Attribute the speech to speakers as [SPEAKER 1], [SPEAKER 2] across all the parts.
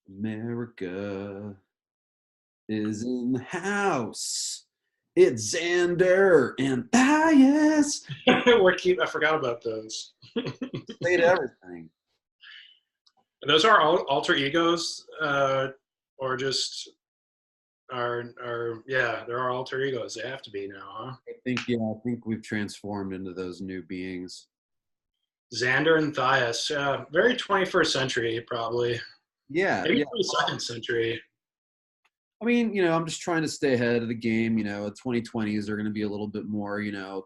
[SPEAKER 1] America is in the house. It's Xander and Thias.
[SPEAKER 2] I forgot about those.
[SPEAKER 1] Played everything.
[SPEAKER 2] Those are all alter egos, or just yeah, there are alter egos. They have to be now, huh?
[SPEAKER 1] I think we've transformed into those new beings.
[SPEAKER 2] Xander and Thias, very 21st century, probably.
[SPEAKER 1] Yeah,
[SPEAKER 2] Maybe
[SPEAKER 1] yeah.
[SPEAKER 2] 22nd century.
[SPEAKER 1] I mean, I'm just trying to stay ahead of the game. 2020s are going to be a little bit more,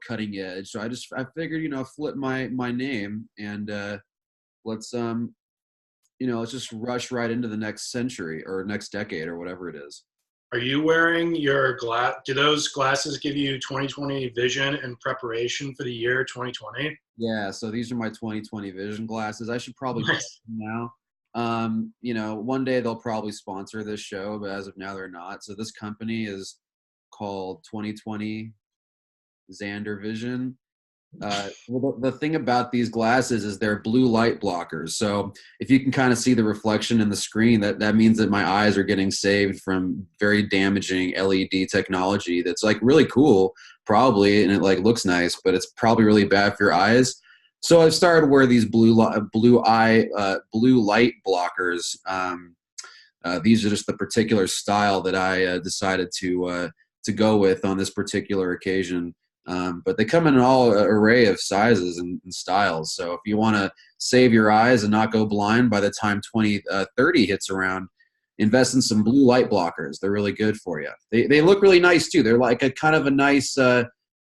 [SPEAKER 1] cutting edge. So I figured, flip my name and let's let's just rush right into the next century or next decade or whatever it is.
[SPEAKER 2] Are you wearing your glass? Do those glasses give you 2020 vision in preparation for the year 2020?
[SPEAKER 1] Yeah, so these are my 2020 vision glasses. I should probably buy
[SPEAKER 2] Nice.
[SPEAKER 1] them now. One day they'll probably sponsor this show, but as of now they're not. So this company is called 2020 Xander Vision. Well, the thing about these glasses is they're blue light blockers. So if you can kind of see the reflection in the screen, that means that my eyes are getting saved from very damaging LED technology. That's like really cool, probably, and it like looks nice, but it's probably really bad for your eyes. So I've started to wear these blue light blockers. These are just the particular style that I decided to go with on this particular occasion. But they come in an all array of sizes and styles. So if you want to save your eyes and not go blind by the time 2030 hits around, invest in some blue light blockers. They're really good for you. They look really nice too. They're like a kind of a nice.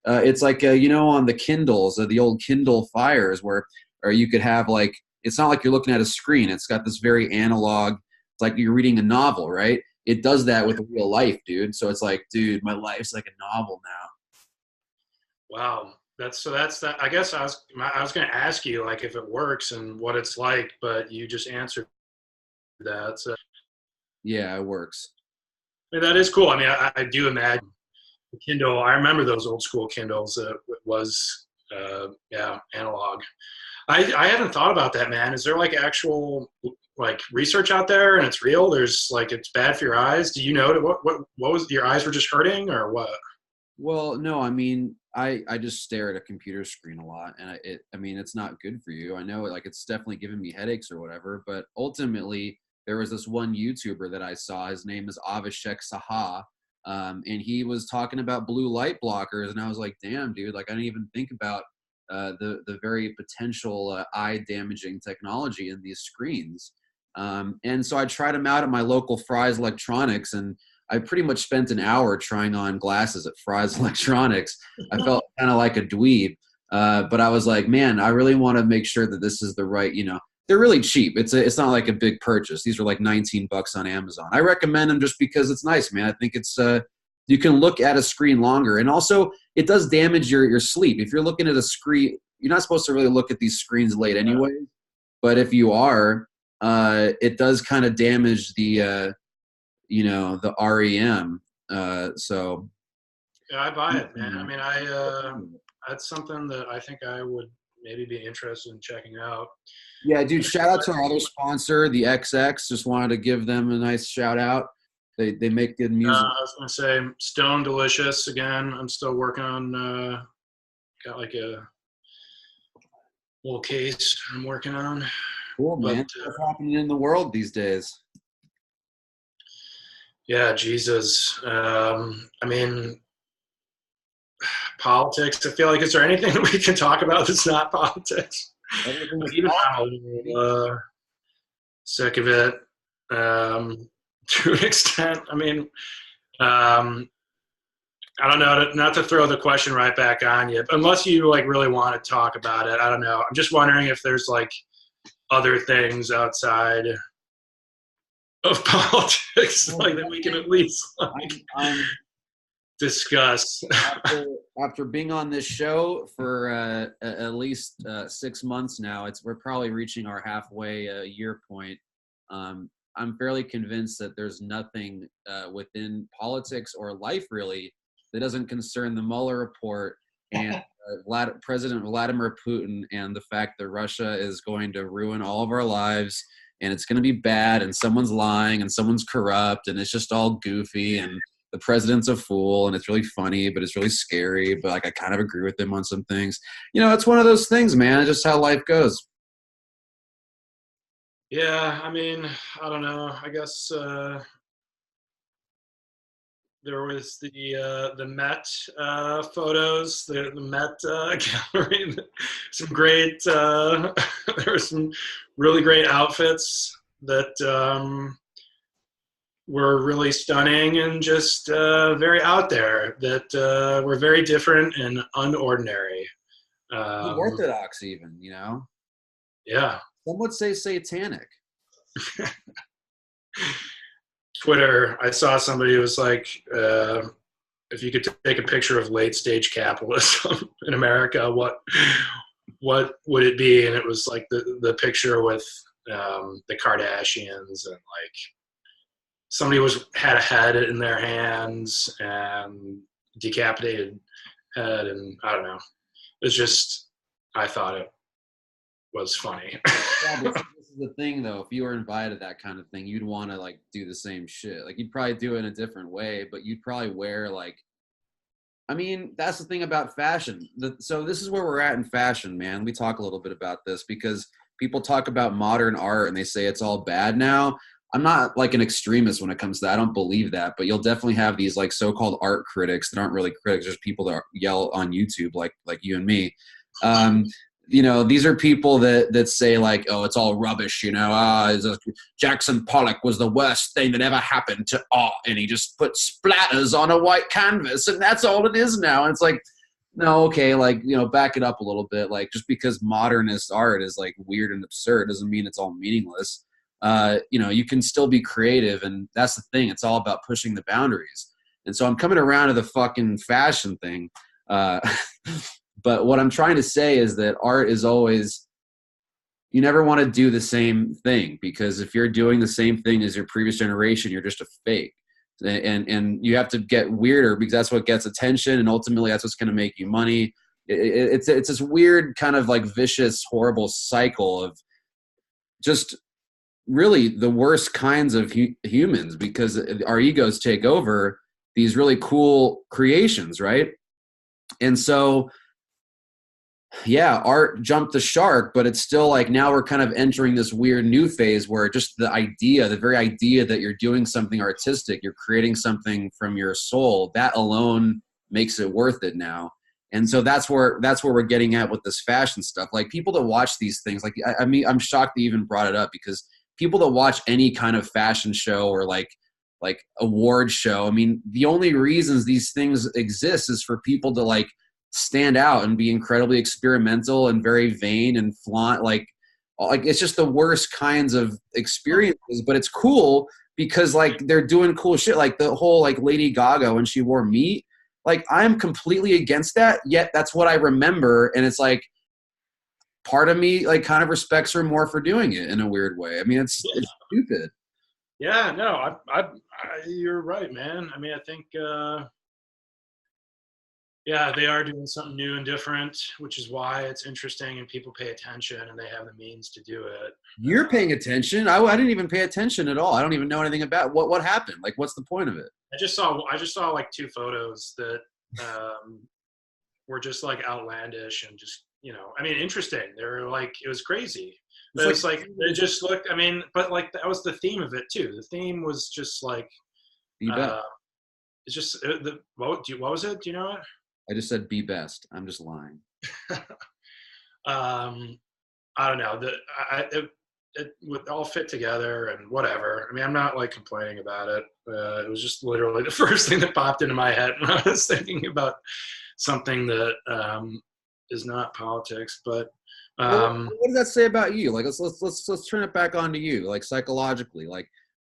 [SPEAKER 1] It's like on the Kindles, the old Kindle Fires, where or you could have like it's not like you're looking at a screen. It's got this very analog. It's like you're reading a novel, right? It does that with real life, dude. So it's like, dude, my life's like a novel now.
[SPEAKER 2] Wow. That's that. I guess I was going to ask you like if it works and what it's like, but you just answered that. So
[SPEAKER 1] Yeah, it works.
[SPEAKER 2] I mean, that is cool. I mean, I do imagine the Kindle. I remember those old school Kindles. It was yeah, analog. I haven't thought about that, man. Is there like actual like research out there and it's real? There's like it's bad for your eyes. Do you know what was your eyes were just hurting or what?
[SPEAKER 1] Well, no, I mean, I just stare at a computer screen a lot, and I mean, it's not good for you. I know, like, it's definitely giving me headaches or whatever. But ultimately, there was this one YouTuber that I saw. His name is Avishek Saha, and he was talking about blue light blockers, and I was like, damn, dude, like, I didn't even think about the very potential eye damaging technology in these screens. And so I tried them out at my local Fry's Electronics, and I pretty much spent an hour trying on glasses at Fry's Electronics. I felt kind of like a dweeb, but I was like, man, I really want to make sure that this is the right. They're really cheap. It's not like a big purchase. These are like $19 on Amazon. I recommend them just because it's nice, man. I think it's you can look at a screen longer, and also it does damage your sleep. If you're looking at a screen, you're not supposed to really look at these screens late anyway. But if you are, it does kind of damage the REM. So
[SPEAKER 2] Yeah, I buy it, man. I mean, that's something that I think I would maybe be interested in checking out.
[SPEAKER 1] yeah, dude, shout out to our other sponsor, the XX. Just wanted to give them a nice shout out. They make good music.
[SPEAKER 2] I was gonna say Stone Delicious again. I'm still working on got like a little case I'm working on.
[SPEAKER 1] Cool,
[SPEAKER 2] But
[SPEAKER 1] man. What's happening in the world these days?
[SPEAKER 2] yeah, Jesus. I mean, politics. I feel like is there anything that we can talk about that's not politics?
[SPEAKER 1] Everything is
[SPEAKER 2] Even I'm a
[SPEAKER 1] baby.
[SPEAKER 2] little sick of it to an extent. I mean, um, I don't know, not to throw the question right back on you, unless you like really want to talk about it. I don't know. I'm just wondering if there's like other things outside of politics like that we can at least like
[SPEAKER 1] I'm
[SPEAKER 2] discuss.
[SPEAKER 1] after being on this show for at least 6 months now, we're probably reaching our halfway year point. I'm fairly convinced that there's nothing within politics or life really that doesn't concern the Mueller report and President Vladimir Putin and the fact that Russia is going to ruin all of our lives and it's going to be bad, and someone's lying, and someone's corrupt, and it's just all goofy, and the president's a fool, and it's really funny, but it's really scary, but like I kind of agree with him on some things. It's one of those things, man. It's just how life goes.
[SPEAKER 2] Yeah, I mean, I don't know. I guess there was the Met photos, the Met gallery. Some great. There were some really great outfits that were really stunning and just very out there. That were very different and unordinary.
[SPEAKER 1] Orthodox, even.
[SPEAKER 2] Yeah.
[SPEAKER 1] Some would say satanic.
[SPEAKER 2] Twitter, I saw somebody who was like, if you could take a picture of late stage capitalism in America, what would it be? And it was like the picture with the Kardashians, and like somebody had a head in their hands and decapitated head, and I don't know. It's just, I thought it was funny.
[SPEAKER 1] Yeah, but this is the thing, though. If you were invited to that kind of thing, you'd want to like do the same shit. Like you'd probably do it in a different way, but you'd probably wear like. I mean, that's the thing about fashion. So this is where we're at in fashion, man. We talk a little bit about this because people talk about modern art and they say it's all bad now. I'm not like an extremist when it comes to that. I don't believe that, but you'll definitely have these like so-called art critics that aren't really critics, just people that yell on YouTube like you and me. These are people that say like, oh, it's all rubbish, Jackson Pollock was the worst thing that ever happened to art, and he just put splatters on a white canvas, and that's all it is now. And it's like, no, okay, like, back it up a little bit. Like, just because modernist art is like weird and absurd doesn't mean it's all meaningless. You can still be creative, and that's the thing. It's all about pushing the boundaries. And so I'm coming around to the fucking fashion thing. But what I'm trying to say is that art is always, you never want to do the same thing, because if you're doing the same thing as your previous generation, you're just a fake. And you have to get weirder because that's what gets attention, and ultimately that's what's going to make you money. It's this weird kind of like vicious, horrible cycle of just really the worst kinds of humans, because our egos take over these really cool creations, right? And so yeah, art jumped the shark, but it's still like now we're kind of entering this weird new phase where just the very idea that you're doing something artistic, you're creating something from your soul, that alone makes it worth it now. And so that's where we're getting at with this fashion stuff. Like people that watch these things, like I mean, I'm shocked they even brought it up, because people that watch any kind of fashion show or like award show, I mean, the only reasons these things exist is for people to like stand out and be incredibly experimental and very vain and flaunt like it's just the worst kinds of experiences, but it's cool because like they're doing cool shit, like the whole like Lady Gaga when she wore meat. Like I'm completely against that, yet that's what I remember, and it's like part of me like kind of respects her more for doing it in a weird way. I mean, it's stupid.
[SPEAKER 2] Yeah, no, I you're right, man. I mean, I think yeah, they are doing something new and different, which is why it's interesting and people pay attention and they have the means to do it.
[SPEAKER 1] You're paying attention. I didn't even pay attention at all. I don't even know anything about what happened. Like, what's the point of it?
[SPEAKER 2] I just saw like two photos that were just like outlandish and just, I mean, interesting. They were like, it was crazy. But it's like they just looked, I mean, but like that was the theme of it too. The theme was just like it's just what was it? Do you know it?
[SPEAKER 1] I just said be best. I'm just lying.
[SPEAKER 2] I don't know. It would all fit together and whatever. I mean, I'm not like complaining about it. It was just literally the first thing that popped into my head when I was thinking about something that is not politics. But
[SPEAKER 1] what does that say about you? Like, let's turn it back onto you, like psychologically. Like,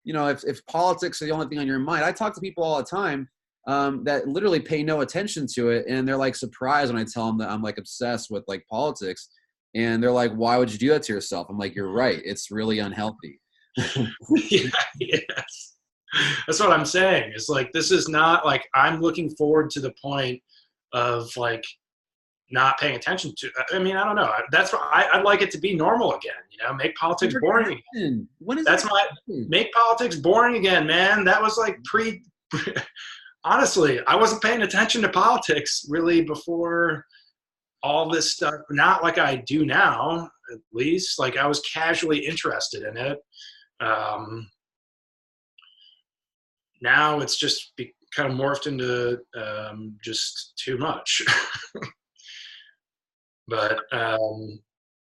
[SPEAKER 1] if politics are the only thing on your mind, I talk to people all the time that literally pay no attention to it, and they're like surprised when I tell them that I'm like obsessed with like politics, and they're like, why would you do that to yourself? I'm like, you're right, it's really unhealthy.
[SPEAKER 2] Yeah, yes, that's what I'm saying. It's like, this is not like, I'm looking forward to the point of like not paying attention to. I mean, I don't know. That's what I'd like it to be normal again. Make politics boring.
[SPEAKER 1] When is
[SPEAKER 2] That's make politics boring again, man. That was like honestly, I wasn't paying attention to politics really before all this stuff. Not like I do now, at least. Like I was casually interested in it. Now it's just kind of morphed into just too much. But I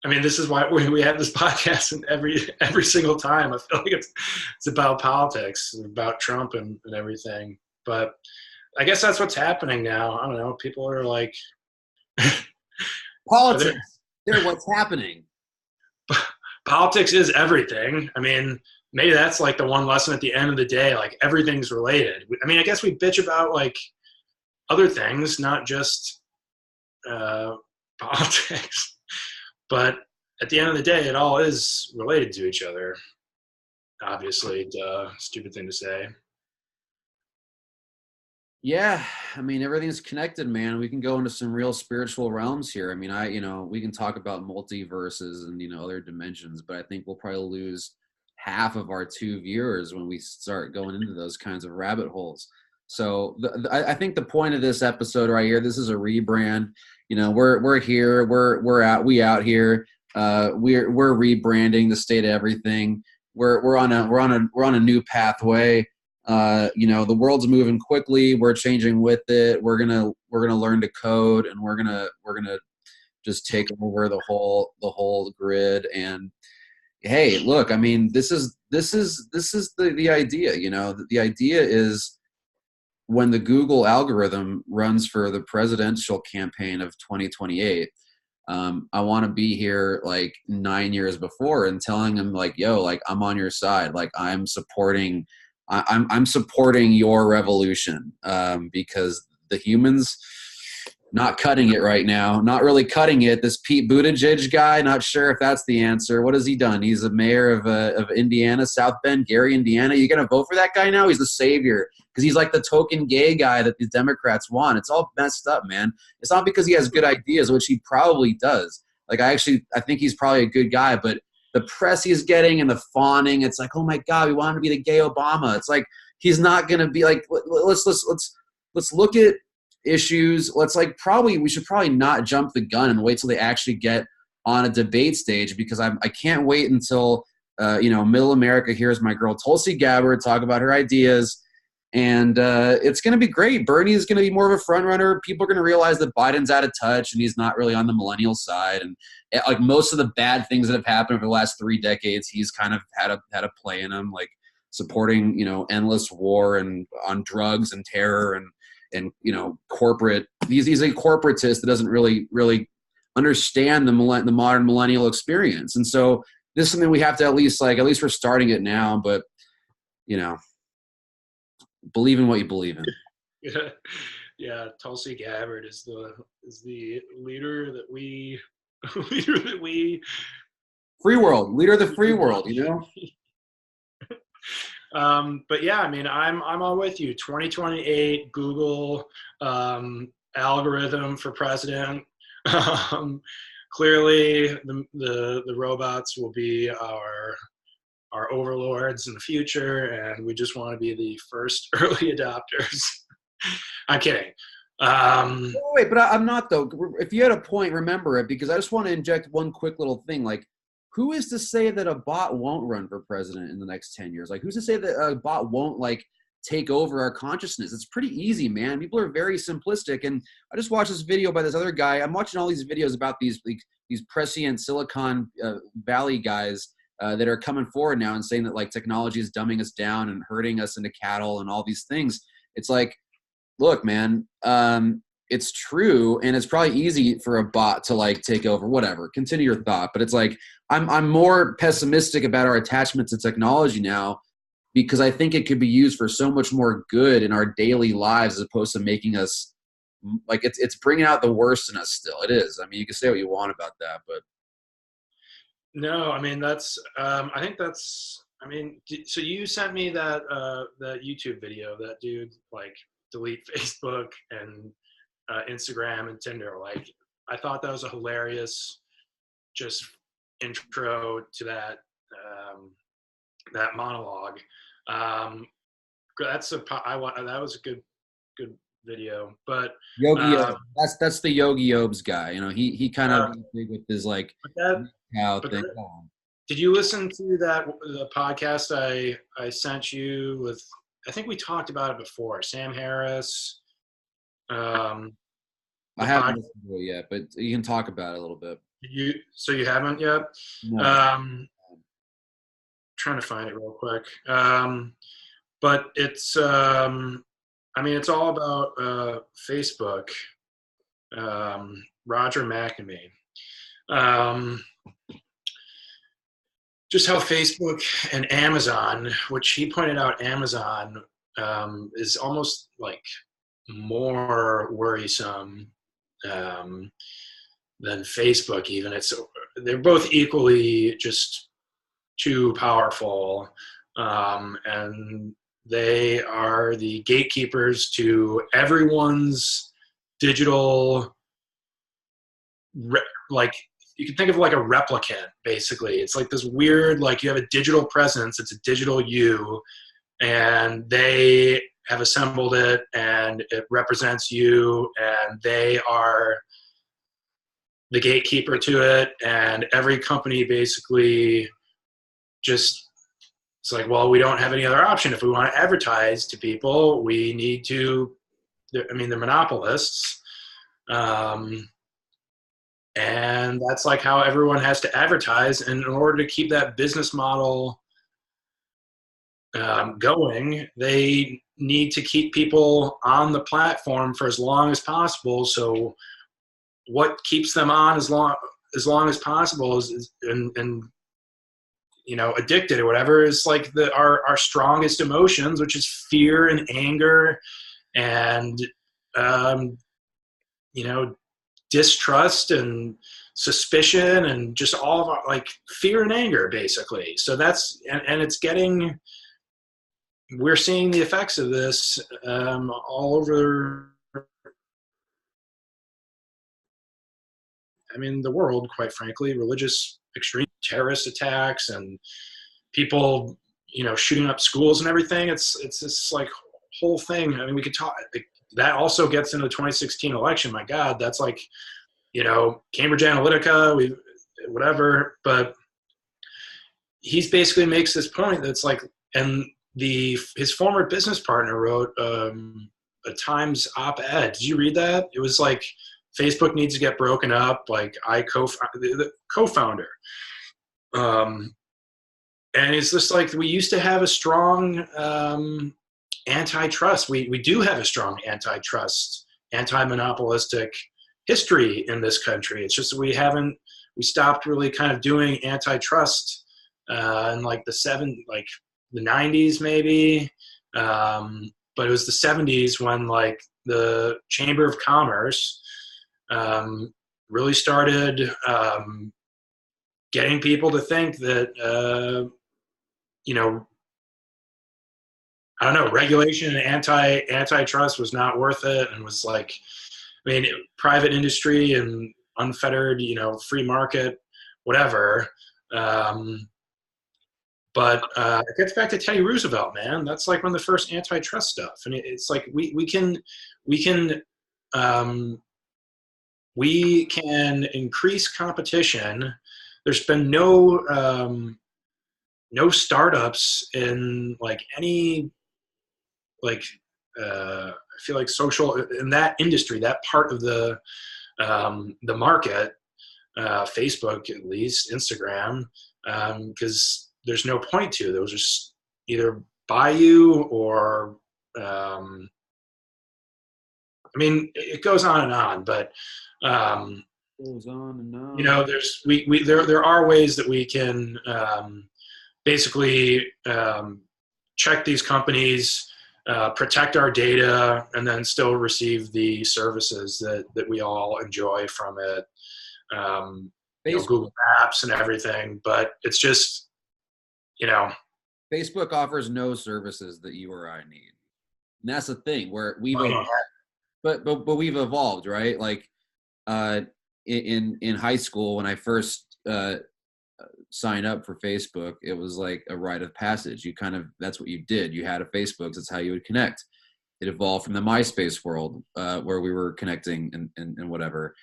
[SPEAKER 2] mean, this is why we have this podcast, and every single time I feel like it's about politics, about Trump and everything. But I guess that's what's happening now. I don't know. People are like
[SPEAKER 1] politics. They're what's happening.
[SPEAKER 2] Politics is everything. I mean, maybe that's like the one lesson at the end of the day. Like everything's related. I mean, I guess we bitch about like other things, not just politics, but at the end of the day, it all is related to each other. Obviously, stupid thing to say.
[SPEAKER 1] Yeah, I mean, everything's connected, man. We can go into some real spiritual realms here. I mean, we can talk about multiverses and other dimensions, but I think we'll probably lose half of our 2 viewers when we start going into those kinds of rabbit holes. So I think the point of this episode right here, this is a rebrand. We're here, we're out here. We're rebranding the state of everything. We're on a new pathway. The world's moving quickly. We're changing with it. We're gonna learn to code, and we're gonna just take over the whole grid. And hey, look, I mean, this is the idea. The idea is, when the Google algorithm runs for the presidential campaign of 2028, I want to be here like 9 years before and telling them like, yo, like I'm on your side. Like I'm supporting your revolution, because the humans not cutting it right now, not really cutting it. This Pete Buttigieg guy, not sure if that's the answer. What has he done? He's a mayor of Indiana, South Bend, Gary, Indiana. You gonna vote for that guy now? He's the savior because he's like the token gay guy that the Democrats want. It's all messed up, man. It's not because he has good ideas, which he probably does. Like I think he's probably a good guy, but the press he's getting and the fawning, it's like, oh my God, we want him to be the gay Obama. It's like he's not gonna be like. Let's look at issues. We should probably not jump the gun and wait till they actually get on a debate stage, because I can't wait until Middle America hears my girl Tulsi Gabbard talk about her ideas, and it's going to be great. Bernie is going to be more of a front runner. People are going to realize that Biden's out of touch and he's not really on the millennial side, and like most of the bad things that have happened over the last 3 decades, he's kind of had a play in them, like supporting endless war and on drugs and terror and corporate. He's a corporatist that doesn't really understand the modern millennial experience. And so this is something we have to at least we're starting it now, but believe in what you believe in.
[SPEAKER 2] Yeah. Tulsi Gabbard is the leader that we
[SPEAKER 1] free world leader of the free world.
[SPEAKER 2] But yeah, I mean, I'm all with you. 2028 Google algorithm for president. Clearly, the robots will be our overlords in the future, and we just want to be the first early adopters. I'm kidding.
[SPEAKER 1] Wait, but I'm not though. If you had a point, remember it, because I just want to inject one quick little thing. Like, who is to say that a bot won't run for president in the next 10 years? Like, who's to say that a bot won't take over our consciousness? It's pretty easy, man. People are very simplistic. And I just watched this video by this other guy. I'm watching all these videos about these prescient Silicon Valley guys that are coming forward now and saying that like technology is dumbing us down and hurting us into cattle and all these things. It's like, look, man, it's true, and it's probably easy for a bot to take over. Whatever, continue your thought. But it's like I'm more pessimistic about our attachment to technology now, because I think it could be used for so much more good in our daily lives, as opposed to making us it's bringing out the worst in us. Still, it is. I mean, you can say what you want about that, but
[SPEAKER 2] no, I mean I think that's. I mean, so you sent me that YouTube video, that dude delete Facebook and Instagram and Tinder. I thought that was a hilarious just intro to that that monologue. That's that was a good video. But
[SPEAKER 1] Yogi Obe. That's the Yogi Obes guy. You know, he kind of big with his like cow
[SPEAKER 2] but
[SPEAKER 1] thing.
[SPEAKER 2] did you listen to the podcast I sent you with? I think we talked about it before. Sam Harris.
[SPEAKER 1] I haven't listened to it yet, but you can talk about it a little bit.
[SPEAKER 2] So you haven't yet?
[SPEAKER 1] No.
[SPEAKER 2] Trying to find it real quick. But it's I mean, it's all about Facebook. Roger McNamee. Just how Facebook and Amazon, which he pointed out, Amazon is almost like more worrisome than Facebook. Even they're both equally just too powerful, and they are the gatekeepers to everyone's digital, like you can think of like a replicant, basically. It's like this weird, like you have a digital presence, it's a digital you, and they have assembled it and it represents you, and they are the gatekeeper to it. And every company basically just, it's like, well, we don't have any other option. If we want to advertise to people, we need to, I mean, they're monopolists. And that's like how everyone has to advertise. And in order to keep that business model going, they need to keep people on the platform for as long as possible. So what keeps them on as long as possible is and you know, addicted or whatever, is like our strongest emotions, which is fear and anger and you know, distrust and suspicion and just all of our, like, fear and anger, basically. So that's and it's getting, we're seeing the effects of this all over, I mean, the world, quite frankly. Religious extreme terrorist attacks and people, you know, shooting up schools and everything. It's this like whole thing. I mean, we could talk, that also gets into the 2016 election. My God, that's like, you know, Cambridge Analytica, whatever. But he's basically makes this point that's like, and his former business partner wrote a Times op-ed. Did you read that? It was like, Facebook needs to get broken up. Like the co-founder. And it's just like, we used to have a strong antitrust. We do have a strong antitrust, anti-monopolistic history in this country. It's just we stopped really kind of doing antitrust in like the 90s maybe. But it was the 70s when like the Chamber of Commerce really started getting people to think that, you know, I don't know, regulation and antitrust was not worth it, and was like, I mean, private industry and unfettered, you know, free market, whatever. But it gets back to Teddy Roosevelt, man. That's like one of the first antitrust stuff, and it's like we can increase competition. There's been no startups in like any, like I feel like social in that industry, that part of the market, Facebook at least, Instagram, because there's no point to. They'll just either buy you or I mean, it goes on, but
[SPEAKER 1] Goes on and on.
[SPEAKER 2] you know, there are ways that we can basically check these companies, protect our data, and then still receive the services that we all enjoy from it. You know, Google Maps and everything, but it's just, you know,
[SPEAKER 1] Facebook offers no services that you or I need, and that's the thing where we've but we've evolved, right? Like in high school when I first signed up for Facebook, it was like a rite of passage. That's what you did. You had a Facebook. That's how you would connect. It evolved from the MySpace world where we were connecting and whatever.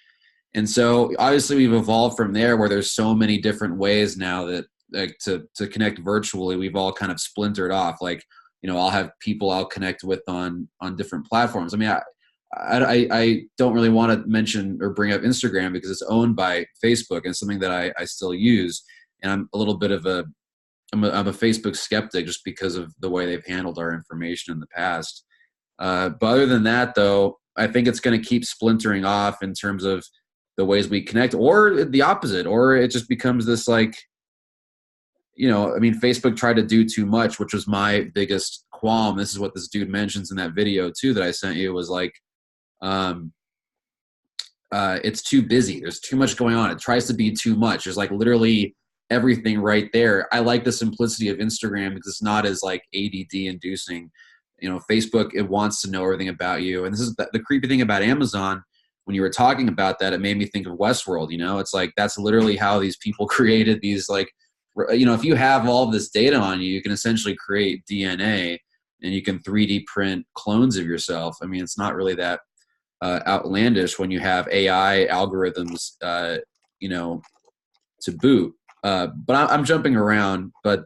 [SPEAKER 1] And so obviously we've evolved from there, where there's so many different ways now that like to connect virtually. We've all kind of splintered off. Like, I'll have people I'll connect with on different platforms. I mean, I don't really want to mention or bring up Instagram because it's owned by Facebook and something that I still use. And I'm a little bit of I'm a Facebook skeptic just because of the way they've handled our information in the past. But other than that, though, I think it's going to keep splintering off in terms of the ways we connect, or the opposite, or it just becomes this like, I mean, Facebook tried to do too much, which was my biggest qualm. This is what this dude mentions in that video too that I sent you, was like, it's too busy. There's too much going on. It tries to be too much. There's like literally everything right there. I like the simplicity of Instagram because it's not as like ADD inducing. Facebook, it wants to know everything about you. And this is the creepy thing about Amazon. When you were talking about that, it made me think of Westworld. It's like that's literally how these people created these, like, if you have all this data on you, you can essentially create DNA and you can 3D print clones of yourself. I mean, it's not really that outlandish when you have AI algorithms, to boot. But I'm jumping around, but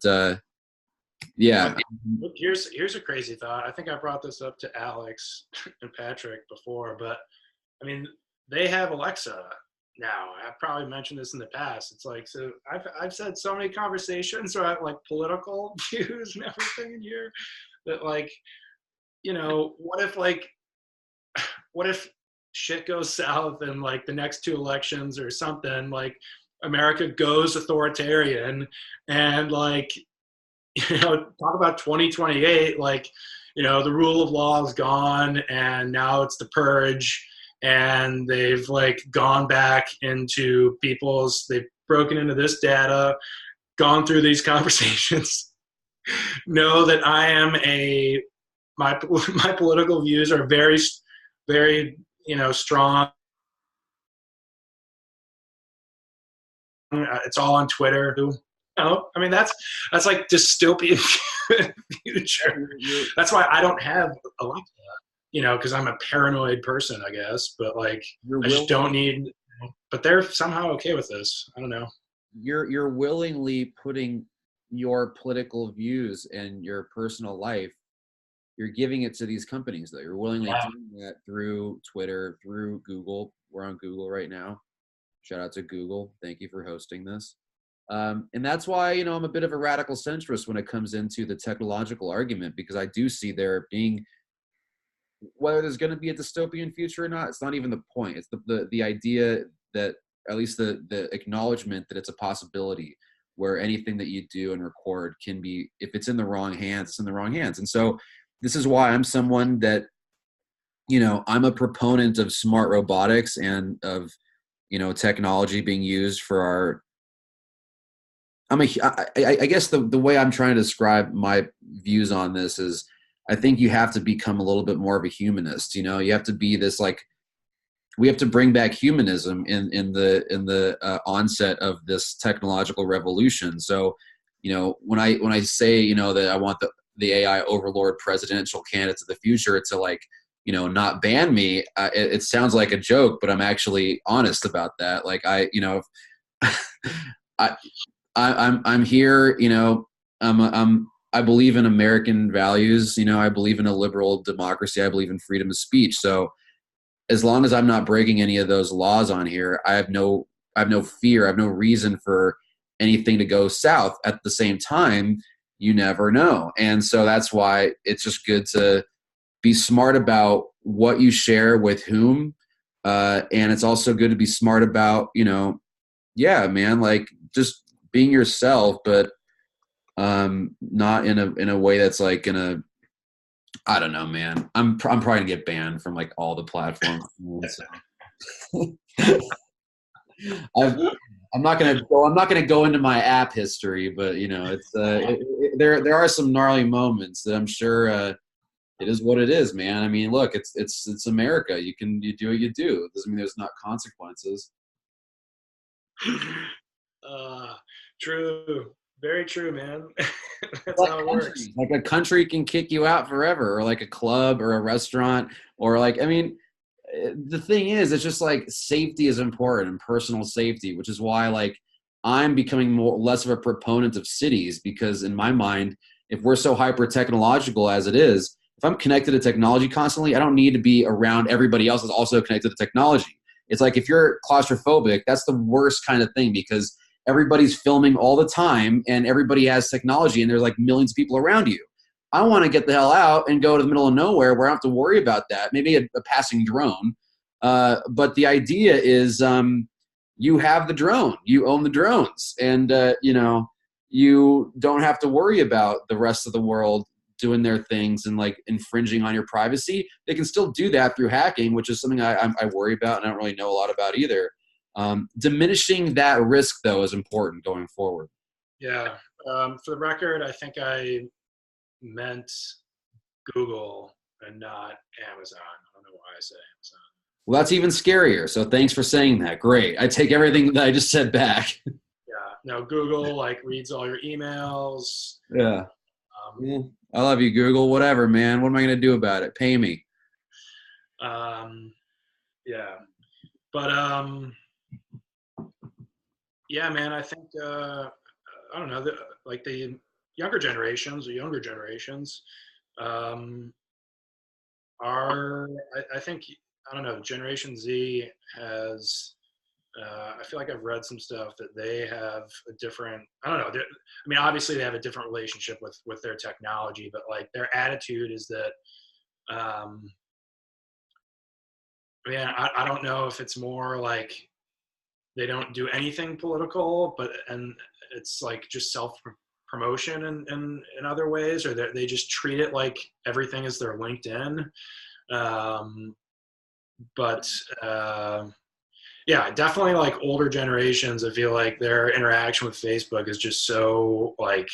[SPEAKER 1] yeah.
[SPEAKER 2] Look, here's a crazy thought. I think I brought this up to Alex and Patrick before, but I mean, they have Alexa now. I've probably mentioned this in the past. It's like, so I've said so many conversations about like political views and everything in here that, like, what if shit goes south in like the next 2 elections or something, like America goes authoritarian and like, talk about 2028, like, the rule of law is gone and now it's the purge. And they've like gone back into they've broken into this data, gone through these conversations, know that my political views are very, very, strong. It's all on Twitter. I mean, that's like dystopian future. That's why I don't have Alexa. Because I'm a paranoid person, I guess. But like, I just don't need. But they're somehow okay with this. I don't know.
[SPEAKER 1] You're willingly putting your political views and your personal life. You're giving it to these companies, though. You're willingly doing that through Twitter, through Google. We're on Google right now. Shout out to Google. Thank you for hosting this. And that's why, I'm a bit of a radical centrist when it comes into the technological argument, because I do see there being. Whether there's going to be a dystopian future or not, it's not even the point. It's the idea that, at least the acknowledgement that it's a possibility where anything that you do and record can be, if it's in the wrong hands, it's in the wrong hands. And so this is why I'm someone that, I'm a proponent of smart robotics and of, technology being used for our, I guess the way I'm trying to describe my views on this is, I think you have to become a little bit more of a humanist. You have to be this, like, we have to bring back humanism in the onset of this technological revolution. So, when I say, that I want the AI overlord presidential candidates of the future to, like, not ban me, it sounds like a joke, but I'm actually honest about that. Like, I'm here, I believe in American values. I believe in a liberal democracy. I believe in freedom of speech. So as long as I'm not breaking any of those laws on here, I have no fear. I have no reason for anything to go south. At the same time, you never know. And so that's why it's just good to be smart about what you share with whom. And it's also good to be smart about, like just being yourself, but not in a way that's like I don't know, man. I'm probably gonna get banned from like all the platforms. I'm not gonna go into my app history, but it's there are some gnarly moments that I'm sure it is what it is, man. I mean, look, it's America. You do what you do. It doesn't mean there's not consequences.
[SPEAKER 2] True. Very true, man. That's
[SPEAKER 1] Like
[SPEAKER 2] how it works.
[SPEAKER 1] countries, like a country can kick you out forever, or like a club or a restaurant, or like, I mean, the thing is, it's just like safety is important and personal safety, which is why like I'm becoming less of a proponent of cities, because in my mind, if we're so hyper technological as it is, if I'm connected to technology constantly, I don't need to be around everybody else that's also connected to technology. It's like if you're claustrophobic, that's the worst kind of thing, because everybody's filming all the time and everybody has technology and there's like millions of people around you. I want to get the hell out and go to the middle of nowhere where I don't have to worry about that. Maybe a passing drone. But the idea is you have the drone, you own the drones, and you don't have to worry about the rest of the world doing their things and like infringing on your privacy. They can still do that through hacking, which is something I worry about and I don't really know a lot about either. Diminishing that risk, though, is important going forward.
[SPEAKER 2] Yeah. For the record, I think I meant Google and not Amazon. I don't know why I said Amazon.
[SPEAKER 1] Well, that's even scarier. So thanks for saying that. Great. I take everything that I just said back.
[SPEAKER 2] Yeah. No, Google like reads all your emails.
[SPEAKER 1] Yeah. Yeah. I love you, Google. Whatever, man. What am I going to do about it? Pay me.
[SPEAKER 2] Yeah. But yeah, man, I think I don't know, like the younger generations are I think I don't know, Generation Z has I feel like I've read some stuff that they have a different, I don't know, I mean, obviously they have a different relationship with their technology, but like their attitude is that man, I don't know if it's more like they don't do anything political, but and it's like just self promotion in other ways, or they just treat it like everything is their LinkedIn. But yeah, definitely like older generations, I feel like their interaction with Facebook is just so like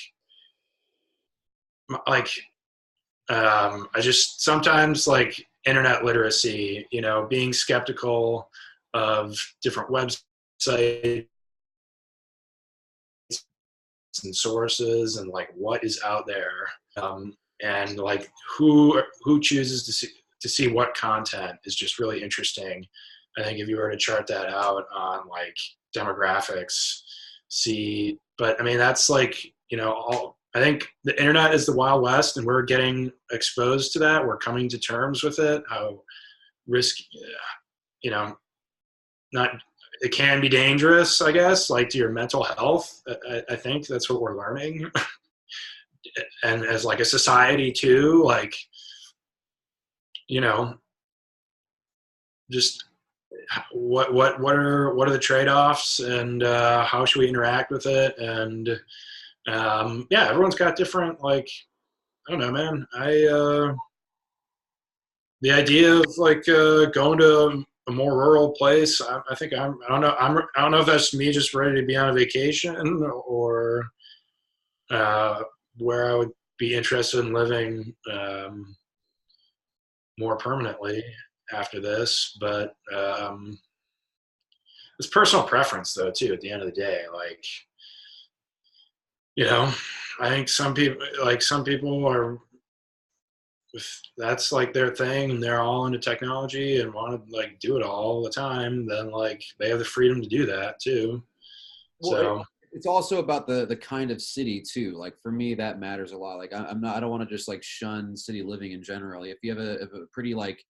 [SPEAKER 2] I just sometimes like internet literacy, being skeptical of different websites and sources and like what is out there, and like who chooses to see what content is just really interesting. I think if you were to chart that out on like demographics, but I mean that's like all. I think the internet is the Wild West, and we're getting exposed to that. We're coming to terms with it. How risky, not it can be dangerous, I guess, like to your mental health. I think that's what we're learning, and as like a society too, like just what are the trade-offs, and how should we interact with it, and yeah, everyone's got different like I don't know, man. The idea of like going to a more rural place. I think I don't know. I don't know if that's me just ready to be on a vacation, or uh, where I would be interested in living more permanently after this. But it's personal preference, though, too. At the end of the day, like I think some people are. If that's like their thing and they're all into technology and want to like do it all the time, then like they have the freedom to do that too.
[SPEAKER 1] Well,
[SPEAKER 2] So
[SPEAKER 1] it's also about the kind of city too. Like for me, that matters a lot. Like I don't want to just like shun city living in general. If you have a pretty like,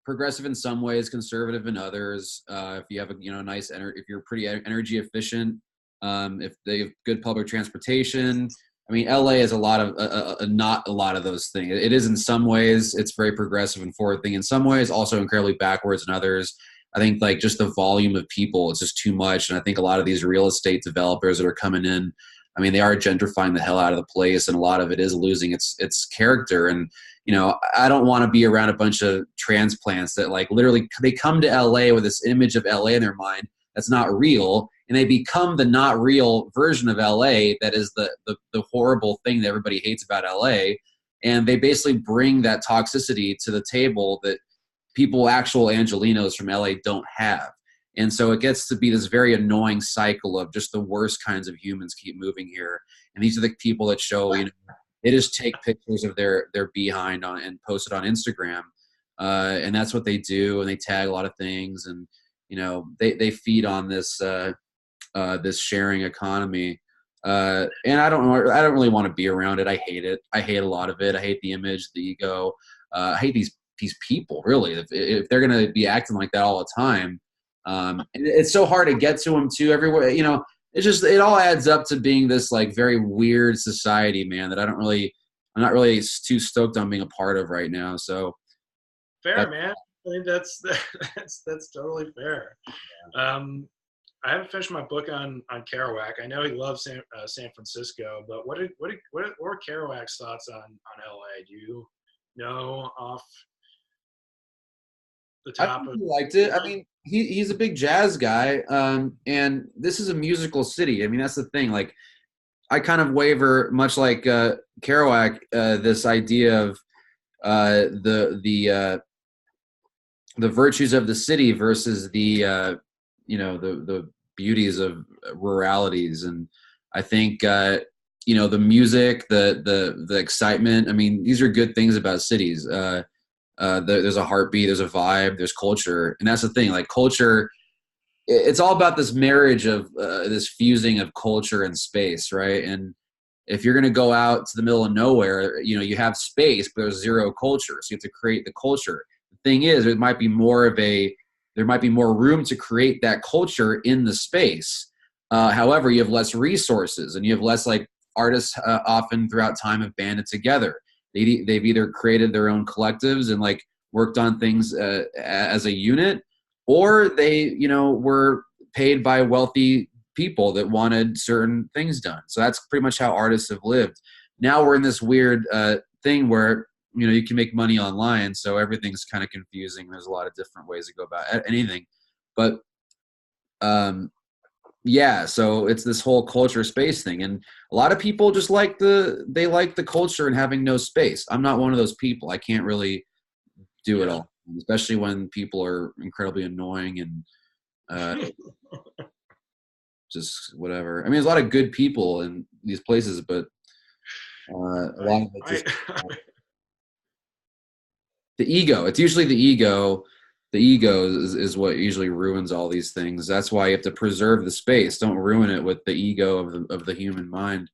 [SPEAKER 1] progressive in some ways, conservative in others. If you have a nice if you're pretty energy efficient, if they have good public transportation. I mean, LA is a lot of not a lot of those things. It is in some ways, it's very progressive and forward thinking. In some ways, also incredibly backwards in others. I think like just the volume of people, it's just too much. And I think a lot of these real estate developers that are coming in, I mean, they are gentrifying the hell out of the place, and a lot of it is losing its character. And I don't want to be around a bunch of transplants that like literally they come to LA with this image of LA in their mind that's not real, and they become the not real version of LA that is the horrible thing that everybody hates about LA. And they basically bring that toxicity to the table that actual Angelinos from LA don't have. And so it gets to be this very annoying cycle of just the worst kinds of humans keep moving here. And these are the people that show, they just take pictures of their behind on and post it on Instagram. And that's what they do. And they tag a lot of things. And, they feed on this sharing economy. And I don't really want to be around it. I hate it. I hate a lot of it. I hate the image, the ego. I hate these people, really. If they're going to be acting like that all the time, and it's so hard to get to them too. Everywhere, it all adds up to being this like very weird society, man. That I'm not really too stoked on being a part of right now. So
[SPEAKER 2] fair, man. I think that's totally fair. I haven't finished my book on Kerouac. I know he loves San Francisco, but what were Kerouac's thoughts on LA? Do you know off the top?
[SPEAKER 1] He liked it. I mean, he's a big jazz guy, and this is a musical city. I mean, that's the thing. Like, I kind of waver, much like Kerouac, this idea of the virtues of the city versus the beauties of ruralities. And I think the music, the excitement, I mean, these are good things about cities. There's a heartbeat, there's a vibe, there's culture. And that's the thing, like culture, it's all about this marriage of this fusing of culture and space, right? And if you're going to go out to the middle of nowhere, you have space, but there's zero culture. So you have to create the culture. The thing is, there might be more room to create that culture in the space. However, you have less resources, and you have less, like, artists often throughout time have banded together. They've either created their own collectives and like worked on things as a unit, or they were paid by wealthy people that wanted certain things done. So that's pretty much how artists have lived. Now we're in this weird thing where you can make money online, so everything's kind of confusing. There's a lot of different ways to go about anything, but yeah, so it's this whole culture space thing, and a lot of people just like the culture and having no space. I'm not one of those people. I can't really do it all, especially when people are incredibly annoying and just whatever. I mean, there's a lot of good people in these places, but a lot of it just the ego. It's usually the ego. The ego is what usually ruins all these things. That's why you have to preserve the space. Don't ruin it with the ego of the human mind.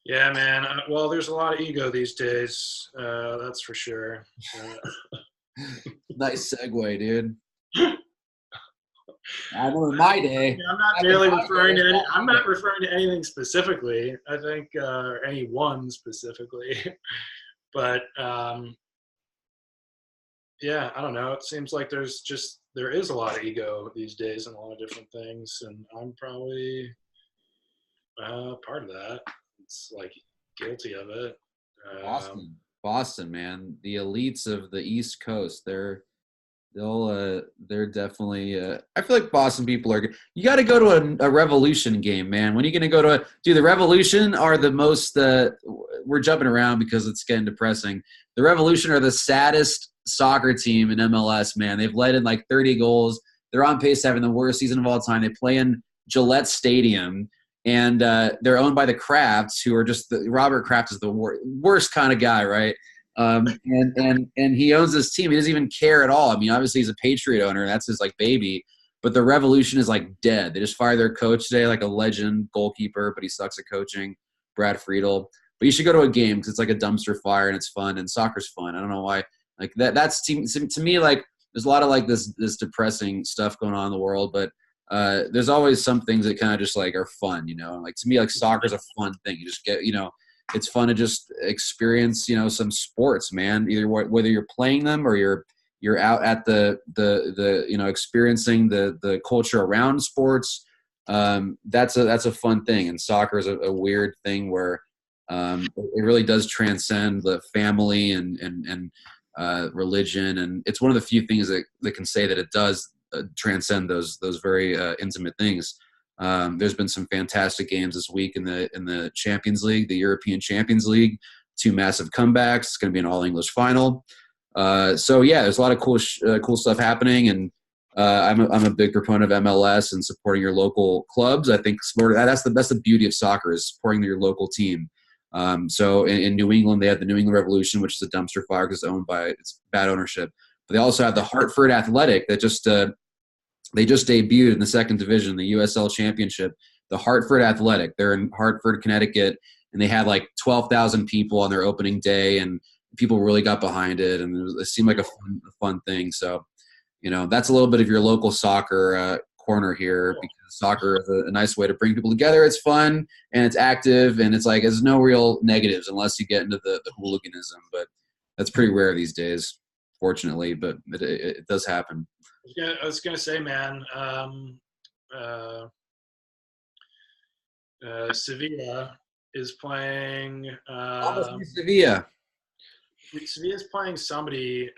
[SPEAKER 2] Yeah, man. Well, there's a lot of ego these days. That's for sure.
[SPEAKER 1] Nice segue, dude. I remember my day.
[SPEAKER 2] I'm not really referring to I'm not referring to anything specifically. I think or anyone specifically, but. Yeah, I don't know. It seems like there is a lot of ego these days in a lot of different things, and I'm probably part of that. It's like guilty of it.
[SPEAKER 1] Boston, man, the elites of the East Coast. They're definitely. I feel like Boston people are. You got to go to a Revolution game, man. When are you going to go to the Revolution are the most. We're jumping around because it's getting depressing. The Revolution are the saddest soccer team in MLS, man. They've led in like 30 goals. They're on pace to having the worst season of all time. They play in Gillette Stadium, and they're owned by the Crafts, who are just Robert Kraft is the worst kind of guy, right? And he owns this team. He doesn't even care at all. I mean, obviously he's a Patriot owner. That's his like baby. But the Revolution is like dead. They just fired their coach today, like a legend goalkeeper, but he sucks at coaching, Brad Friedel. But you should go to a game because it's like a dumpster fire and it's fun, and soccer's fun. I don't know why. Like that's to me, like there's a lot of like this depressing stuff going on in the world, but there's always some things that kind of just like are fun, like to me, like soccer's a fun thing. You just get, it's fun to just experience, some sports, man, either whether you're playing them or you're out at the experiencing the culture around sports. That's a fun thing. And soccer is a weird thing where it really does transcend the family and religion, and it's one of the few things that can say that it does transcend those very intimate things. There's been some fantastic games this week in the Champions League, the European Champions League. 2 massive comebacks. It's going to be an all English final. So yeah, there's a lot of cool stuff happening, and I'm a big proponent of MLS and supporting your local clubs. I think that's the beauty of soccer is supporting your local team. So in New England, they have the New England Revolution, which is a dumpster fire because it's bad ownership. But they also have the Hartford Athletic that they just debuted in the second division, the USL Championship. The Hartford Athletic. They're in Hartford, Connecticut, and they had like 12,000 people on their opening day, and people really got behind it, and it seemed like a fun thing. So, that's a little bit of your local soccer corner here, because soccer is a nice way to bring people together. It's fun and it's active, and it's like there's no real negatives unless you get into the hooliganism, but that's pretty rare these days, fortunately, but it does happen.
[SPEAKER 2] I was gonna say, man, Sevilla is playing.
[SPEAKER 1] Sevilla.
[SPEAKER 2] Sevilla's playing somebody,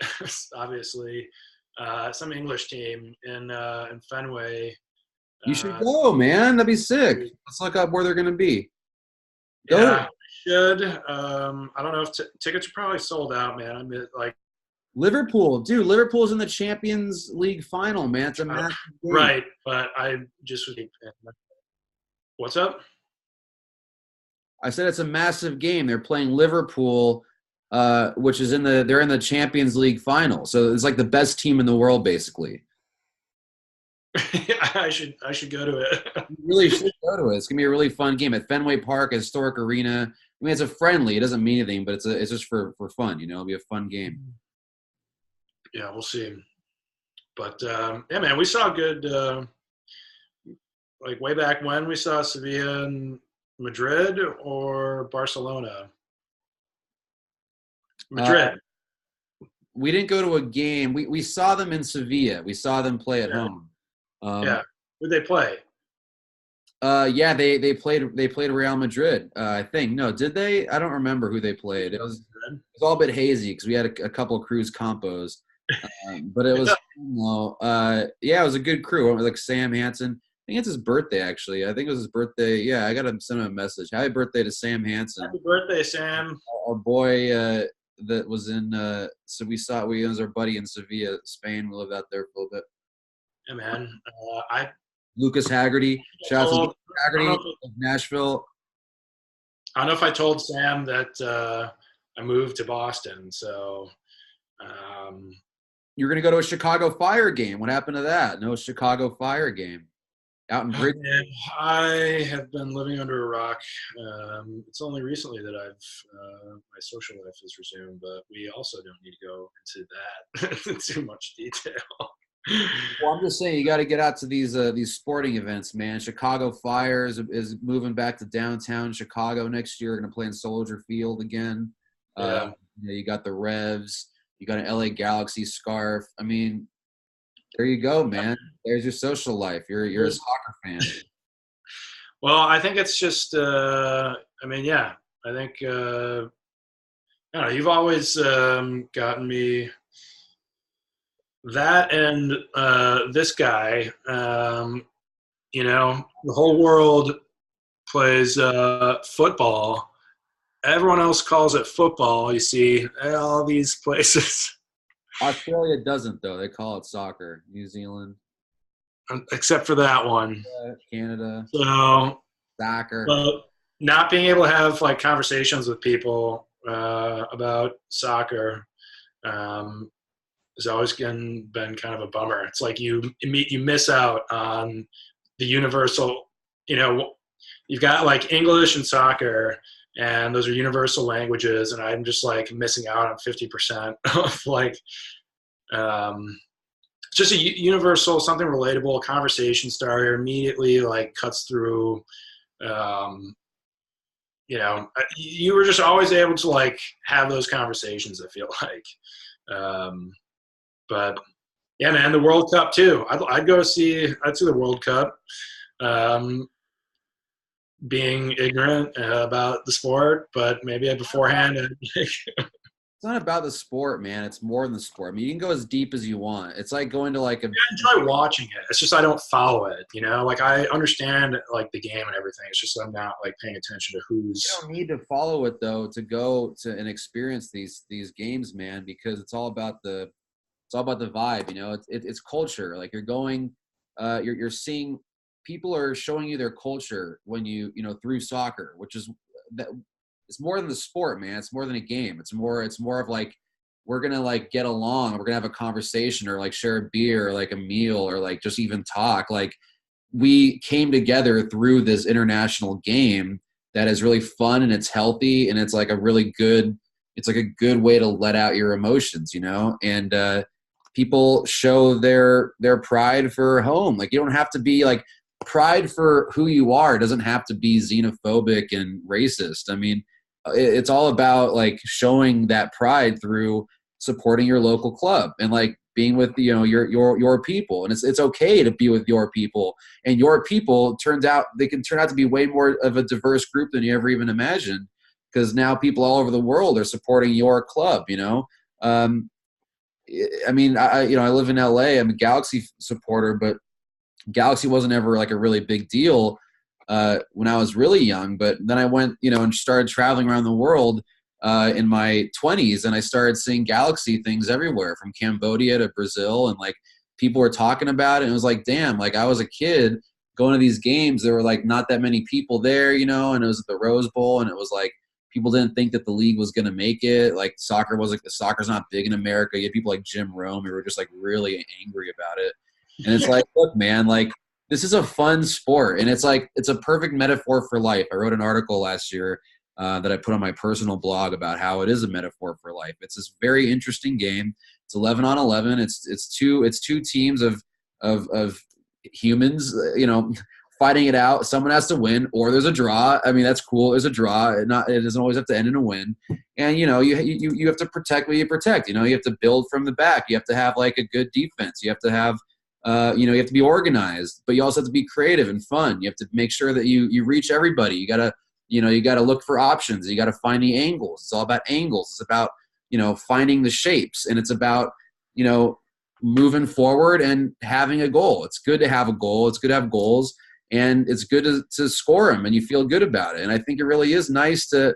[SPEAKER 2] obviously, some English team in Fenway.
[SPEAKER 1] You should go, man. That'd be sick. Let's look up where they're going to be.
[SPEAKER 2] Go. Yeah, should. I don't know if tickets are probably sold out, man. I mean, like
[SPEAKER 1] Liverpool, dude. Liverpool's in the Champions League final, man. It's a massive game.
[SPEAKER 2] Right, but I just was. What's up?
[SPEAKER 1] I said it's a massive game. They're playing Liverpool, which is they're in the Champions League final. So it's like the best team in the world, basically.
[SPEAKER 2] I should go to it.
[SPEAKER 1] You really should go to it. It's gonna be a really fun game at Fenway Park, a historic arena. I mean, it's a friendly. It doesn't mean anything, but it's just for fun. It'll be a fun game.
[SPEAKER 2] Yeah, we'll see. But yeah, man, we saw good. Like way back when we saw Sevilla and Madrid or Barcelona. Madrid.
[SPEAKER 1] We didn't go to a game. We saw them in Sevilla. We saw them play at home.
[SPEAKER 2] Yeah. Who'd they play?
[SPEAKER 1] Yeah, they played Real Madrid. I think. No, did they? I don't remember who they played. It was all a bit hazy because we had a couple of Cruz Campos, but it was yeah, it was a good crew. I went with like Sam Hansen. I think it's his birthday, actually. I think it was his birthday. Yeah, I got to send him a message. Happy birthday to Sam Hansen.
[SPEAKER 2] Happy birthday, Sam.
[SPEAKER 1] Our boy that was in so we was our buddy in Sevilla, Spain. We lived out there for a little bit.
[SPEAKER 2] Yeah, man.
[SPEAKER 1] Lucas Haggerty. Shout out to Haggerty of Nashville.
[SPEAKER 2] I don't know if I told Sam that I moved to Boston, so
[SPEAKER 1] you're gonna go to a Chicago Fire game. What happened to that? No Chicago Fire game. Out in Bridge.
[SPEAKER 2] I have been living under a rock. It's only recently that my social life has resumed, but we also don't need to go into that in too much detail.
[SPEAKER 1] Well, I'm just saying you got to get out to these sporting events, man. Chicago Fire is moving back to downtown Chicago next year. Going to play in Soldier Field again.
[SPEAKER 2] Yeah.
[SPEAKER 1] You got the Revs. You got an LA Galaxy scarf. I mean, there you go, man. There's your social life. You're a soccer fan.
[SPEAKER 2] Well, I think it's just. I think. I don't know. You've always gotten me. That and this guy. The whole world plays football. Everyone else calls it football. You see, all these places.
[SPEAKER 1] Australia doesn't, though. They call it soccer. New Zealand.
[SPEAKER 2] Except for that one.
[SPEAKER 1] Canada.
[SPEAKER 2] So
[SPEAKER 1] soccer.
[SPEAKER 2] But not being able to have like conversations with people about soccer has always been kind of a bummer. It's like you miss out on the universal, you've got like English and soccer, and those are universal languages, and I'm just like missing out on 50% of like just a universal, something relatable, conversation starter, immediately like cuts through. You were just always able to like have those conversations, I feel like. But yeah, man, the World Cup too. I'd see the World Cup. Being ignorant about the sport, but maybe beforehand.
[SPEAKER 1] It's not about the sport, man. It's more than the sport. I mean, you can go as deep as you want. It's like going to like
[SPEAKER 2] I enjoy watching it. It's just I don't follow it. Like I understand like the game and everything. It's just I'm not like paying attention to who's.
[SPEAKER 1] You don't need to follow it though to go to and experience these games, man, because it's all about the It's all about the vibe, you know. It's culture. Like you're going, you're seeing people are showing you their culture when you know through soccer, which is that it's more than the sport, man. It's more than a game. It's more of like we're gonna like get along. We're gonna have a conversation or like share a beer or like a meal or like just even talk. Like we came together through this international game that is really fun and it's healthy and it's like a really good it's like a good way to let out your emotions, you know. And people show their pride for home. Like you don't have to be like pride for who you are doesn't have to be xenophobic and racist. I mean, it's all about like showing that pride through supporting your local club and like being with your people. And it's okay to be with your people, and your people they can turn out to be way more of a diverse group than you ever even imagined, because now people all over the world are supporting your club, you know. I mean, I live in LA. I'm a Galaxy supporter, but Galaxy wasn't ever like a really big deal when I was really young. But then I went, and started traveling around the world in my 20s, and I started seeing Galaxy things everywhere, from Cambodia to Brazil, and like people were talking about it. And it was like, damn, like I was a kid going to these games. There were like not that many people there, and it was at the Rose Bowl, and it was like people didn't think that the league was going to make it. Like soccer's not big in America. You had people like Jim Rome who were just like really angry about it. And it's like, look, man, like this is a fun sport, and it's like it's a perfect metaphor for life. I wrote an article last year that I put on my personal blog about how it is a metaphor for life. It's this very interesting game. It's 11 on 11. It's two teams of humans, fighting it out. Someone has to win, or there's a draw. I mean, that's cool. There's a draw. It doesn't always have to end in a win. And you have to protect what you protect. You have to build from the back. You have to have like a good defense. You have to have you have to be organized, but you also have to be creative and fun. You have to make sure that you reach everybody. You gotta look for options. You gotta find the angles. It's all about angles. It's about finding the shapes, and it's about moving forward and having a goal. It's good to have a goal. It's good to have goals. And it's good to score them, and you feel good about it. And I think it really is nice to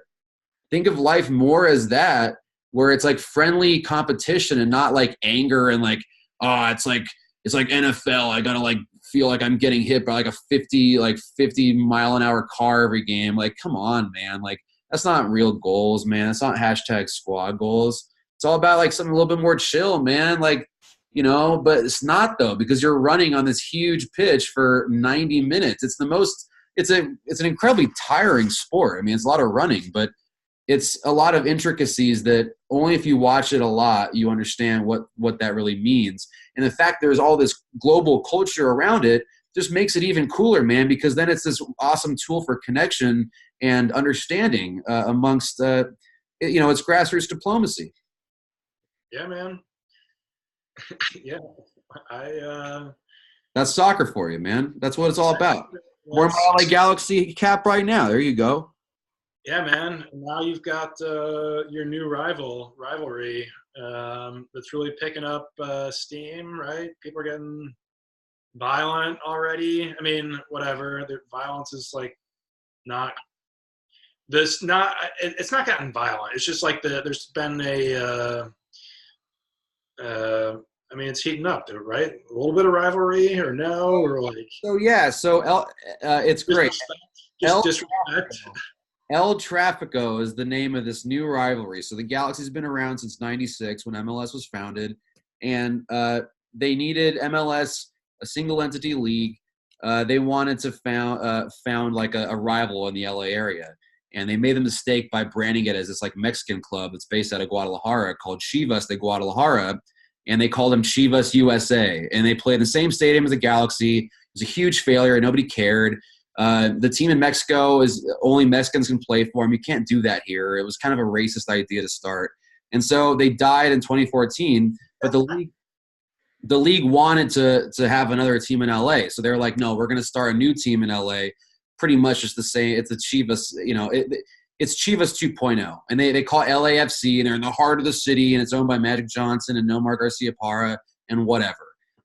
[SPEAKER 1] think of life more as that, where it's like friendly competition and not like anger and like, oh, it's like NFL. I gotta like feel like I'm getting hit by like a 50 mile an hour car every game. Like, come on, man. Like that's not real goals, man. It's not #squad goals. It's all about like something a little bit more chill, man. Like, but it's not though, because you're running on this huge pitch for 90 minutes. It's an incredibly tiring sport. I mean, it's a lot of running, but it's a lot of intricacies that only if you watch it a lot, you understand what that really means. And the fact there's all this global culture around it just makes it even cooler, man, because then it's this awesome tool for connection and understanding amongst, it's grassroots diplomacy.
[SPEAKER 2] Yeah, man. Yeah,
[SPEAKER 1] that's soccer for you, man. That's what it's all about. We're in my LA Galaxy cap right now. There you go.
[SPEAKER 2] Yeah, man. Now you've got your new rivalry that's really picking up steam, right? People are getting violent already. I mean, whatever. The violence is like it's not gotten violent. It's just like there's been I mean, it's heating up, right? A little bit of rivalry, or no, or like.
[SPEAKER 1] So yeah, it's great.
[SPEAKER 2] Disrespect.
[SPEAKER 1] El Trafico is the name of this new rivalry. So the Galaxy's been around since '96 when MLS was founded, and they needed MLS, a single entity league. They wanted to found like a rival in the LA area, and they made the mistake by branding it as this like Mexican club that's based out of Guadalajara called Chivas de Guadalajara. And they called them Chivas USA. And they played in the same stadium as the Galaxy. It was a huge failure. Nobody cared. The team in Mexico is only Mexicans can play for them. You can't do that here. It was kind of a racist idea to start. And so they died in 2014. But the league wanted to have another team in LA. So they're like, no, we're going to start a new team in LA. Pretty much just the same. It's a Chivas, it's Chivas 2.0, and they call it LAFC, and they're in the heart of the city, and it's owned by Magic Johnson and Nomar Garcia-Parra and whatever.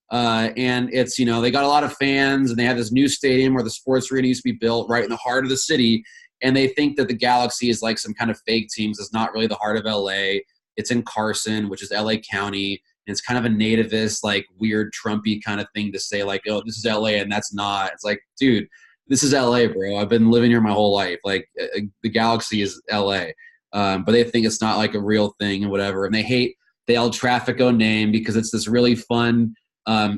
[SPEAKER 1] And it's, they got a lot of fans, and they have this new stadium where the sports arena used to be built right in the heart of the city, and they think that the Galaxy is like some kind of fake team. It's not really the heart of LA. It's in Carson, which is LA County, And it's kind of a nativist, like weird Trumpy kind of thing to say, like, oh, this is LA and that's not. It's like, dude, this is LA, bro. I've been living here my whole life. Like, the Galaxy is LA. But they think it's not like a real thing and whatever. And they hate the El Trafico name because it's this really fun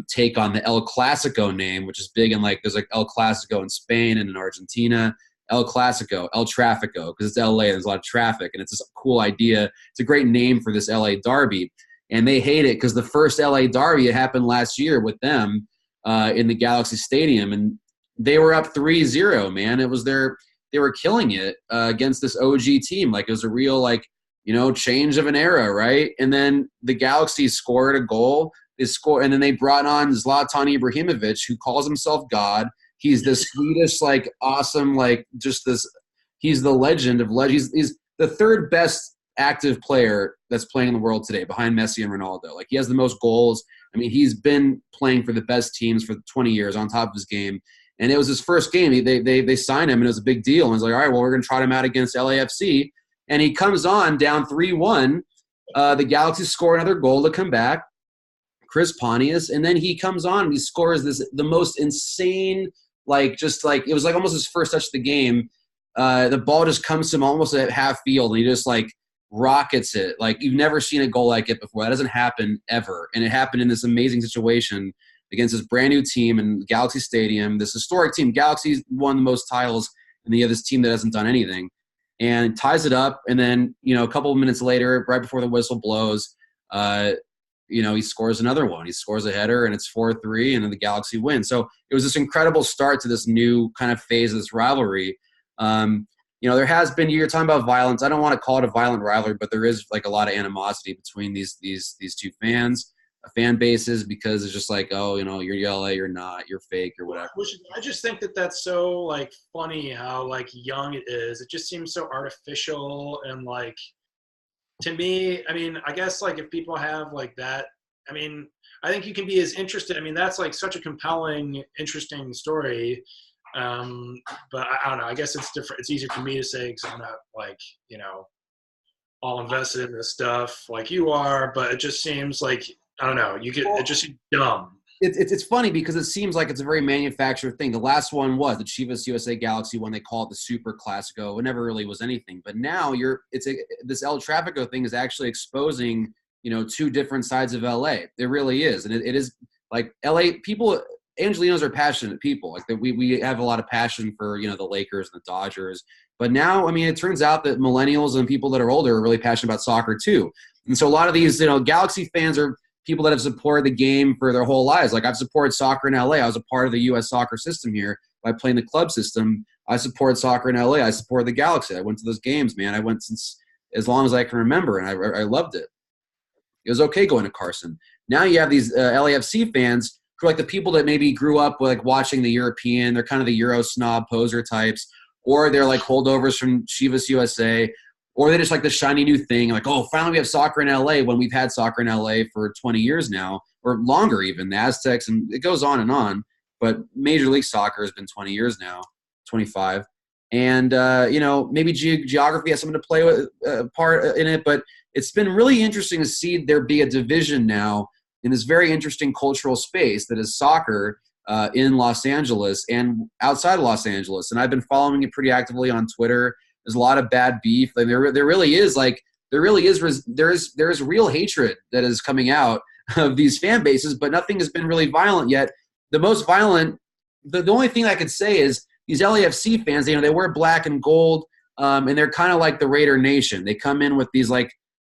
[SPEAKER 1] take on the El Clasico name, which is big. And like, there's like El Clasico in Spain and in Argentina. El Clasico, El Trafico, because it's LA. There's a lot of traffic, and it's this cool idea. It's a great name for this LA derby. And they hate it because the first LA derby, it happened last year with them in the Galaxy Stadium. And they were up 3-0, man. It was they were killing it against this OG team. Like, it was a real, like, you know, change of an era, right? And then the Galaxy scored a goal. And then they brought on Zlatan Ibrahimovic, who calls himself God. He's this Swedish, like, awesome, like, just this – he's the legend of legends. He's the third best active player that's playing in the world today behind Messi and Ronaldo. Like, he has the most goals. I mean, he's been playing for the best teams for 20 years on top of his game. And it was his first game. They signed him, and it was a big deal. And it's like, all right, well, we're going to trot him out against LAFC. And he comes on down 3-1. The Galaxy score another goal to come back, Chris Pontius. And then he comes on and he scores the most insane, like, just like, it was like almost his first touch of the game. The ball just comes to him almost at half field, and he just, like, rockets it. Like, you've never seen a goal like it before. That doesn't happen ever. And it happened in this amazing situation against this brand new team in Galaxy Stadium, this historic team. Galaxy's won the most titles, and they have this team that hasn't done anything, and ties it up. And then, you know, a couple of minutes later, right before the whistle blows, you know, he scores another one. He scores a header, and it's 4-3, and then the Galaxy win. So it was this incredible start to this new kind of phase of this rivalry. You know, there has been, you're talking about violence. I don't want to call it a violent rivalry, but there is, like, a lot of animosity between these two fan bases, because it's just like, oh, you know, you're LA, you're not, you're fake or whatever.
[SPEAKER 2] I just think that that's so, like, funny how, like, young it is. It just seems so artificial. And, like, to me, I mean, I guess, like, if people have, like, that, I mean, I think you can be as interested. I mean, that's, like, such a compelling, interesting story. But I don't know. I guess it's different. It's easier for me to say because I'm not, like, you know, all invested in this stuff like you are. But it just seems like, I don't know. It just seems dumb.
[SPEAKER 1] It's funny because it seems like it's a very manufactured thing. The last one was the Chivas USA Galaxy one. They call it the Super Clasico. It never really was anything. But now this El Trafico thing is actually exposing, you know, two different sides of LA. It really is. And it is like LA people. Angelinos are passionate people. Like, we have a lot of passion for, you know, the Lakers and the Dodgers. But now, I mean, it turns out that millennials and people that are older are really passionate about soccer too. And so a lot of these, you know, Galaxy fans are people that have supported the game for their whole lives. Like, I've supported soccer in LA. I was a part of the U.S. soccer system here by playing the club system. I support soccer in LA. I support the Galaxy. I went to those games, man. I went since as long as I can remember, and I loved it. It was okay going to Carson. Now you have these LAFC fans who are like the people that maybe grew up like watching the European. They're kind of the Euro snob poser types, or they're like holdovers from Chivas USA, or they just like the shiny new thing. Like, oh, finally we have soccer in LA when we've had soccer in LA for 20 years now, or longer even, the Aztecs, and it goes on and on. But Major League Soccer has been 20 years now, 25. And, you know, maybe geography has something to play with part in it, but it's been really interesting to see there be a division now in this very interesting cultural space that is soccer in Los Angeles and outside of Los Angeles. And I've been following it pretty actively on Twitter. There's a lot of bad beef. Like, there really is real hatred that is coming out of these fan bases, but nothing has been really violent yet. The most violent, the only thing I could say is these LAFC fans, you know, they wear black and gold, and they're kind of like the Raider Nation. They come in with these, like,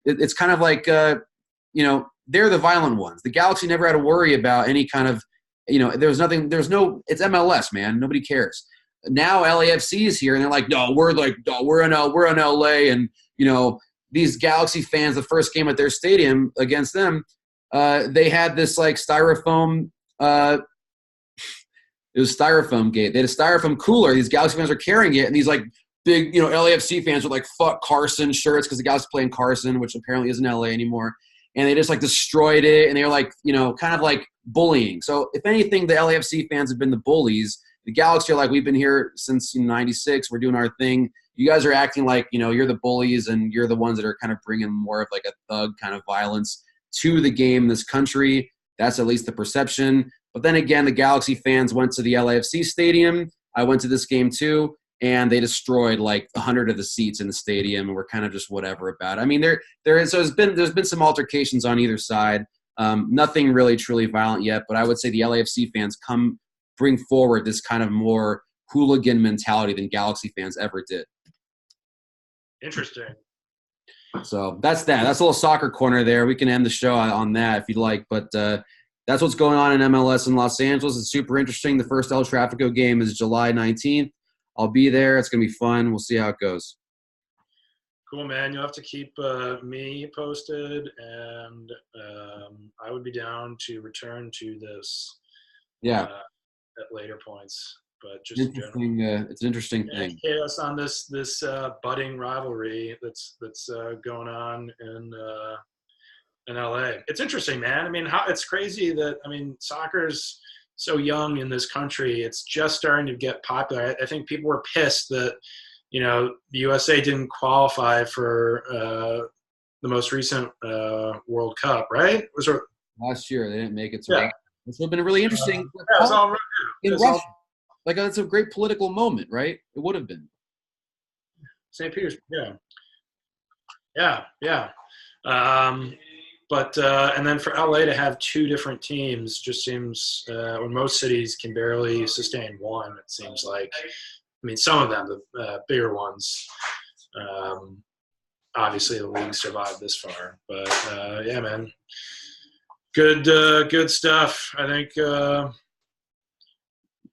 [SPEAKER 1] it's kind of like, you know, they're the violent ones. The Galaxy never had to worry about any kind of, you know, it's MLS, man. Nobody cares. Now LAFC is here, and they're like, no, we're in LA, and, you know, these Galaxy fans, the first game at their stadium against them, they had this, like, styrofoam, it was styrofoam gate. They had a styrofoam cooler. These Galaxy fans are carrying it, and these, like, big, you know, LAFC fans with, like, fuck Carson shirts because the Galaxy play in Carson, which apparently isn't LA anymore. And they just, like, destroyed it, and they were, like, you know, kind of like bullying. So if anything, the LAFC fans have been the bullies. The Galaxy are like, we've been here since 96. We're doing our thing. You guys are acting like, you know, you're the bullies and you're the ones that are kind of bringing more of like a thug kind of violence. to the game in this country. That's at least the perception. But then again, the Galaxy fans went to the LAFC stadium. I went to this game too, and they destroyed like 100 of the seats in the stadium, and we're kind of just whatever about it. I mean, there's been some altercations on either side. Nothing really truly violent yet, but I would say the LAFC fans bring forward this kind of more hooligan mentality than Galaxy fans ever did.
[SPEAKER 2] Interesting.
[SPEAKER 1] So that's that. That's a little soccer corner there. We can end the show on that if you'd like, but that's what's going on in MLS in Los Angeles. It's super interesting. The first El Trafico game is July 19th. I'll be there. It's going to be fun. We'll see how it goes.
[SPEAKER 2] Cool, man. You'll have to keep me posted, and I would be down to return to this at later points. But just
[SPEAKER 1] interesting, it's an interesting thing.
[SPEAKER 2] Chaos on this budding rivalry that's going on in LA. It's interesting, man. I mean, it's crazy that soccer's so young in this country. It's just starting to get popular. I think people were pissed that the USA didn't qualify for the most recent World Cup, right? Was it
[SPEAKER 1] last year? They didn't make it. So this would have been really interesting.
[SPEAKER 2] It's all right.
[SPEAKER 1] Like, that's a great political moment, right? It would have been.
[SPEAKER 2] St. Peter's, yeah. But and then for LA to have two different teams just seems, when most cities can barely sustain one, it seems like. I mean, some of them, the bigger ones, obviously the league survived this far. But yeah, man, good stuff. I think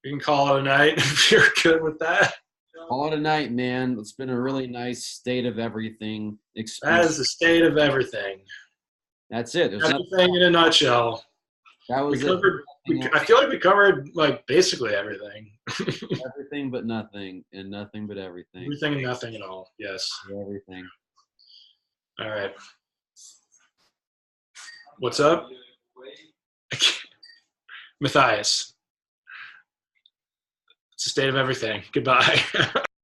[SPEAKER 2] we can call it a night if you're good with that.
[SPEAKER 1] Call it a night, man. It's been a really nice state of everything experience.
[SPEAKER 2] That is the state of everything.
[SPEAKER 1] That's it. There's
[SPEAKER 2] everything in a nutshell.
[SPEAKER 1] That was
[SPEAKER 2] I feel like we covered like basically everything.
[SPEAKER 1] Everything but nothing, and nothing but everything.
[SPEAKER 2] Everything and nothing at all. Yes.
[SPEAKER 1] Everything.
[SPEAKER 2] All right. What's up? Matthias. It's the state of everything. Goodbye.